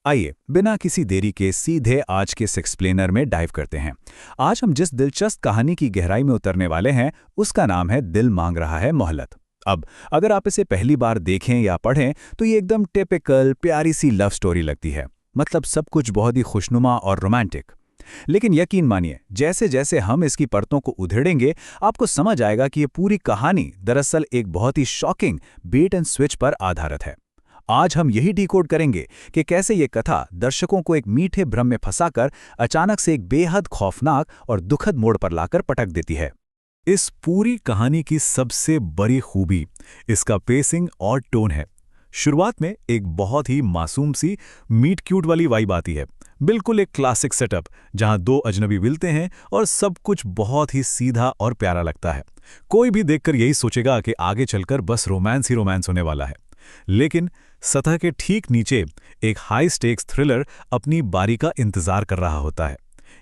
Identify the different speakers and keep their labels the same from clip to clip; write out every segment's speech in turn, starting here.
Speaker 1: आइए बिना किसी देरी के सीधे आज के इस एक्सप्लेनर में डाइव करते हैं। आज हम जिस दिलचस्प कहानी की गहराई में उतरने वाले हैं उसका नाम है दिल मांग रहा है मोहलत। अब अगर आप इसे पहली बार देखें या पढ़ें तो ये एकदम टिपिकल प्यारी सी लव स्टोरी लगती है। मतलब सब कुछ बहुत ही खुशनुमा और रोमांटिक। लेकिन यकीन मानिए जैसे जैसे हम इसकी परतों को उधेड़ेंगे आपको समझ आएगा कि ये पूरी कहानी दरअसल एक बहुत ही शॉकिंग बेट एंड स्विच पर आधारित है। आज हम यही डिकोड करेंगे कि कैसे ये कथा दर्शकों को एक मीठे भ्रम में फंसाकर अचानक से एक बेहद खौफनाक और दुखद मोड़ पर लाकर पटक देती है। इस पूरी कहानी की सबसे बड़ी खूबी इसका पेसिंग और टोन है। शुरुआत में एक बहुत ही मासूम सी मीट क्यूट वाली वाइब आती है। बिल्कुल एक क्लासिक सेटअप जहां दो अजनबी मिलते हैं और सब कुछ बहुत ही सीधा और प्यारा लगता है। कोई भी देखकर यही सोचेगा कि आगे चलकर बस रोमांस ही रोमांस होने वाला है। लेकिन सतह के ठीक नीचे एक हाई स्टेक्स थ्रिलर अपनी बारी का इंतजार कर रहा होता है।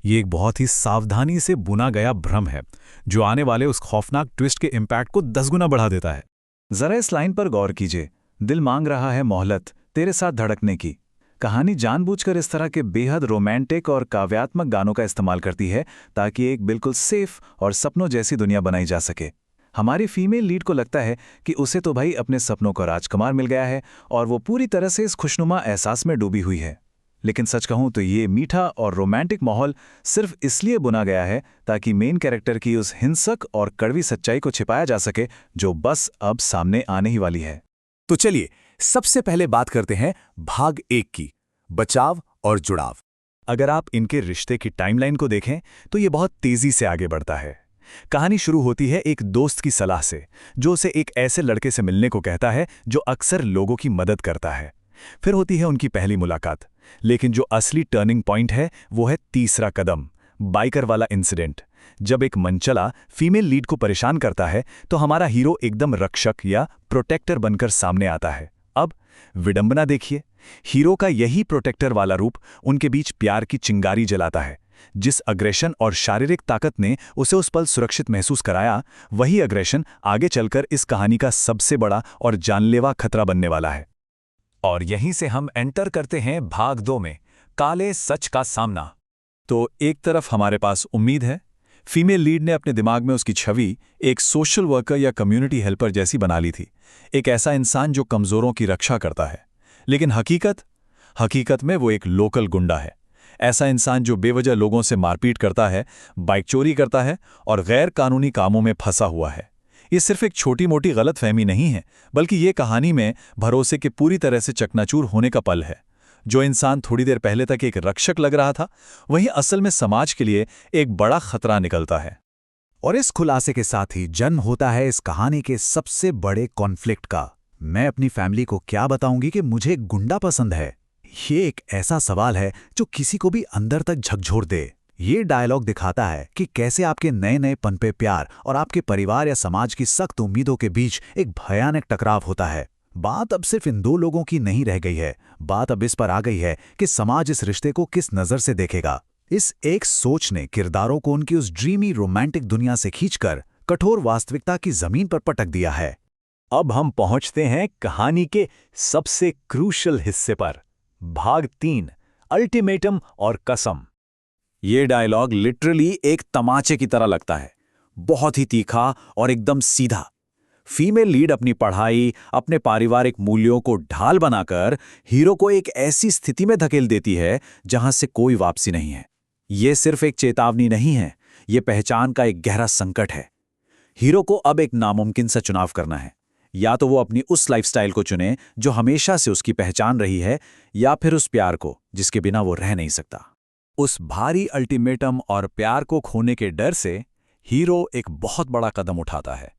Speaker 1: ये एक बहुत ही सावधानी से बुना गया भ्रम है जो आने वाले उस खौफनाक ट्विस्ट के इम्पैक्ट को 10 गुना बढ़ा देता है। जरा इस लाइन पर गौर कीजिए, दिल मांग रहा है मोहलत तेरे साथ धड़कने की। कहानी जानबूझकर इस तरह के बेहद रोमांटिक और काव्यात्मक गानों का इस्तेमाल करती है ताकि एक बिल्कुल सेफ और सपनों जैसी दुनिया बनाई जा सके। हमारी फीमेल लीड को लगता है कि उसे तो भाई अपने सपनों का राजकुमार मिल गया है और वो पूरी तरह से इस खुशनुमा एहसास में डूबी हुई है। लेकिन सच कहूं तो ये मीठा और रोमांटिक माहौल सिर्फ इसलिए बुना गया है ताकि मेन कैरेक्टर की उस हिंसक और कड़वी सच्चाई को छिपाया जा सके जो बस अब सामने आने ही वाली है।
Speaker 2: तो चलिए सबसे पहले बात करते हैं भाग 1 की, बचाव और जुड़ाव।
Speaker 1: अगर आप इनके रिश्ते की टाइमलाइन को देखें तो ये बहुत तेजी से आगे बढ़ता है। कहानी शुरू होती है एक दोस्त की सलाह से जो उसे एक ऐसे लड़के से मिलने को कहता है जो अक्सर लोगों की मदद करता है। फिर होती है उनकी पहली मुलाकात। लेकिन जो असली टर्निंग पॉइंट है वो है तीसरा कदम, बाइकर वाला इंसिडेंट। जब एक मनचला फीमेल लीड को परेशान करता है तो हमारा हीरो एकदम रक्षक या प्रोटेक्टर बनकर सामने आता है। अब विडंबना देखिए, हीरो का यही प्रोटेक्टर वाला रूप उनके बीच प्यार की चिंगारी जलाता है। जिस अग्रेशन और शारीरिक ताकत ने उसे उस पल सुरक्षित महसूस कराया, वही अग्रेशन आगे चलकर इस कहानी का सबसे बड़ा और जानलेवा खतरा बनने वाला है। और यहीं से हम एंटर करते हैं भाग 2 में, काले सच का सामना। तो एक तरफ हमारे पास उम्मीद है। फीमेल लीड ने अपने दिमाग में उसकी छवि एक सोशल वर्कर या कम्युनिटी हेल्पर जैसी बना ली थी, एक ऐसा इंसान जो कमजोरों की रक्षा करता है। लेकिन हकीकत में वो एक लोकल गुंडा है। ऐसा इंसान जो बेवजह लोगों से मारपीट करता है, बाइक चोरी करता है और गैर कानूनी कामों में फंसा हुआ है। ये सिर्फ एक छोटी मोटी गलतफहमी नहीं है, बल्कि ये कहानी में भरोसे के पूरी तरह से चकनाचूर होने का पल है। जो इंसान थोड़ी देर पहले तक एक रक्षक लग रहा था, वही असल में समाज के लिए एक बड़ा खतरा निकलता है।
Speaker 2: और इस खुलासे के साथ ही जन्म होता है इस कहानी के सबसे बड़े कॉन्फ्लिक्ट का। मैं अपनी फैमिली को क्या बताऊंगी कि मुझे गुंडा पसंद है? ये एक ऐसा सवाल है जो किसी को भी अंदर तक झकझोर दे। ये डायलॉग दिखाता है कि कैसे आपके नए नए पनपे प्यार और आपके परिवार या समाज की सख्त उम्मीदों के बीच एक भयानक टकराव होता है। बात अब सिर्फ इन दो लोगों की नहीं रह गई है, बात अब इस पर आ गई है कि समाज इस रिश्ते को किस नज़र से देखेगा। इस एक सोच ने किरदारों को उनकी उस ड्रीमी रोमांटिक दुनिया से खींचकर कठोर वास्तविकता की जमीन पर पटक दिया है।
Speaker 1: अब हम पहुंचते हैं कहानी के सबसे क्रूशल हिस्से पर, भाग 3, अल्टीमेटम और कसम। ये डायलॉग लिटरली एक तमाचे की तरह लगता है, बहुत ही तीखा और एकदम सीधा। फीमेल लीड अपनी पढ़ाई, अपने पारिवारिक मूल्यों को ढाल बनाकर हीरो को एक ऐसी स्थिति में धकेल देती है जहां से कोई वापसी नहीं है। ये सिर्फ एक चेतावनी नहीं है, ये पहचान का एक गहरा संकट है। हीरो को अब एक नामुमकिन सा चुनाव करना है। या तो वो अपनी उस लाइफस्टाइल को चुने जो हमेशा से उसकी पहचान रही है, या फिर उस प्यार को जिसके बिना वो रह नहीं सकता। उस भारी अल्टीमेटम और प्यार को खोने के डर से हीरो एक बहुत बड़ा कदम उठाता है।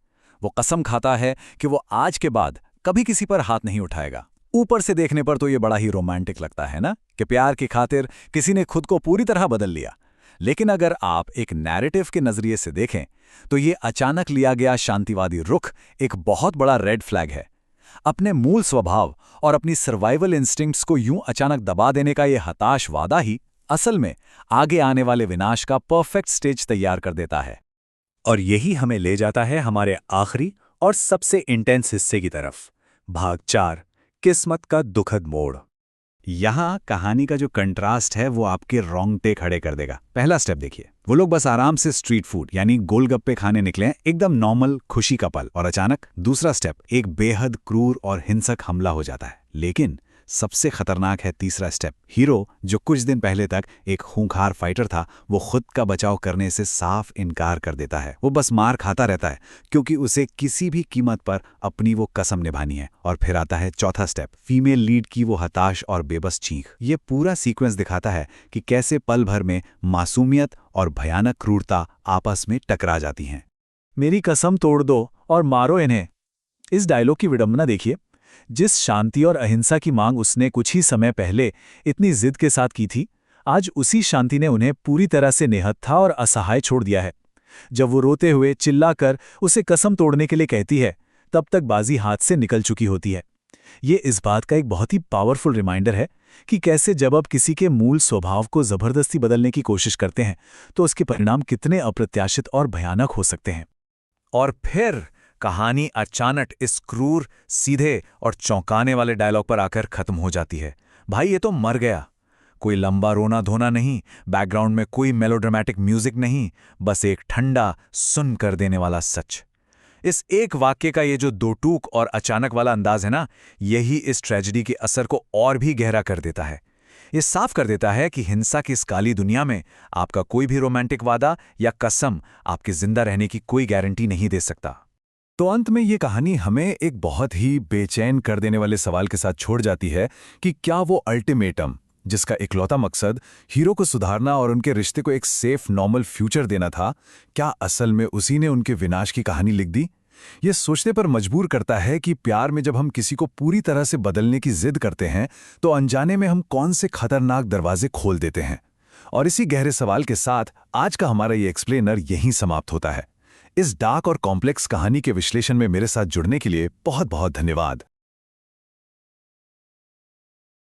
Speaker 1: वो कसम खाता है कि वो आज के बाद कभी किसी पर हाथ नहीं उठाएगा। ऊपर से देखने पर तो ये बड़ा ही रोमांटिक लगता है ना, कि प्यार की खातिर किसी ने खुद को पूरी तरह बदल लिया। लेकिन अगर आप एक नैरेटिव के नजरिए से देखें तो ये अचानक लिया गया शांतिवादी रुख एक बहुत बड़ा रेड फ्लैग है। अपने मूल स्वभाव और अपनी सर्वाइवल इंस्टिंक्ट्स को यूं अचानक दबा देने का ये हताश वादा ही असल में आगे आने वाले विनाश का परफेक्ट स्टेज तैयार कर देता है। और यही हमें ले जाता है हमारे आखिरी और सबसे इंटेंस हिस्से की तरफ, भाग 4, किस्मत का दुखद मोड़। यहाँ कहानी का जो कंट्रास्ट है वो आपके रोंगटे खड़े कर देगा। पहला स्टेप देखिए, वो लोग बस आराम से स्ट्रीट फूड यानी गोलगप्पे खाने निकले हैं, एकदम नॉर्मल खुशी का पल, और अचानक दूसरा स्टेप, एक बेहद क्रूर और हिंसक हमला हो जाता है। लेकिन सबसे खतरनाक है तीसरा स्टेप। हीरो, जो कुछ दिन पहले तक एक खूंखार फाइटर था, वो खुद का बचाव करने से साफ इनकार कर देता है। वो बस मार खाता रहता है क्योंकि उसे किसी भी कीमत पर अपनी वो कसम निभानी है। और फिर आता है चौथा स्टेप, फीमेल लीड की वो हताश और बेबस चीख। ये पूरा सीक्वेंस दिखाता है कि कैसे पल भर में मासूमियत और भयानक क्रूरता आपस में टकरा जाती हैं।
Speaker 3: मेरी कसम तोड़ दो और मारो इन्हें। इस डायलॉग की विडंबना देखिए। जिस शांति और अहिंसा की मांग उसने कुछ ही समय पहले इतनी जिद के साथ की थी, आज उसी शांति ने उन्हें पूरी तरह से निहत्था और असहाय छोड़ दिया है। जब वो रोते हुए चिल्लाकर उसे कसम तोड़ने के लिए कहती है, तब तक बाजी हाथ से निकल चुकी होती है। ये इस बात का एक बहुत ही पावरफुल रिमाइंडर है कि कैसे जब आप किसी के मूल स्वभाव को जबरदस्ती बदलने की कोशिश करते हैं तो उसके परिणाम कितने अप्रत्याशित और भयानक हो सकते हैं।
Speaker 2: और फिर कहानी अचानक इस क्रूर, सीधे और चौंकाने वाले डायलॉग पर आकर खत्म हो जाती है। भाई ये तो मर गया। कोई लंबा रोना धोना नहीं, बैकग्राउंड में कोई मेलोड्रामेटिक म्यूजिक नहीं, बस एक ठंडा, सुन कर देने वाला सच। इस एक वाक्य का ये जो दो टूक और अचानक वाला अंदाज है ना, यही इस ट्रेजेडी के असर को और भी गहरा कर देता है। ये साफ कर देता है कि हिंसा की इस काली दुनिया में आपका कोई भी रोमांटिक वादा या कसम आपके जिंदा रहने की कोई गारंटी नहीं दे सकता।
Speaker 1: तो अंत में ये कहानी हमें एक बहुत ही बेचैन कर देने वाले सवाल के साथ छोड़ जाती है कि क्या वो अल्टीमेटम, जिसका इकलौता मकसद हीरो को सुधारना और उनके रिश्ते को एक सेफ नॉर्मल फ्यूचर देना था, क्या असल में उसी ने उनके विनाश की कहानी लिख दी? ये सोचने पर मजबूर करता है कि प्यार में जब हम किसी को पूरी तरह से बदलने की जिद करते हैं तो अनजाने में हम कौन से खतरनाक दरवाजे खोल देते हैं। और इसी गहरे सवाल के साथ आज का हमारा ये एक्सप्लेनर यहीं समाप्त होता है। इस डार्क और कॉम्प्लेक्स कहानी के विश्लेषण में मेरे साथ जुड़ने के लिए बहुत बहुत धन्यवाद।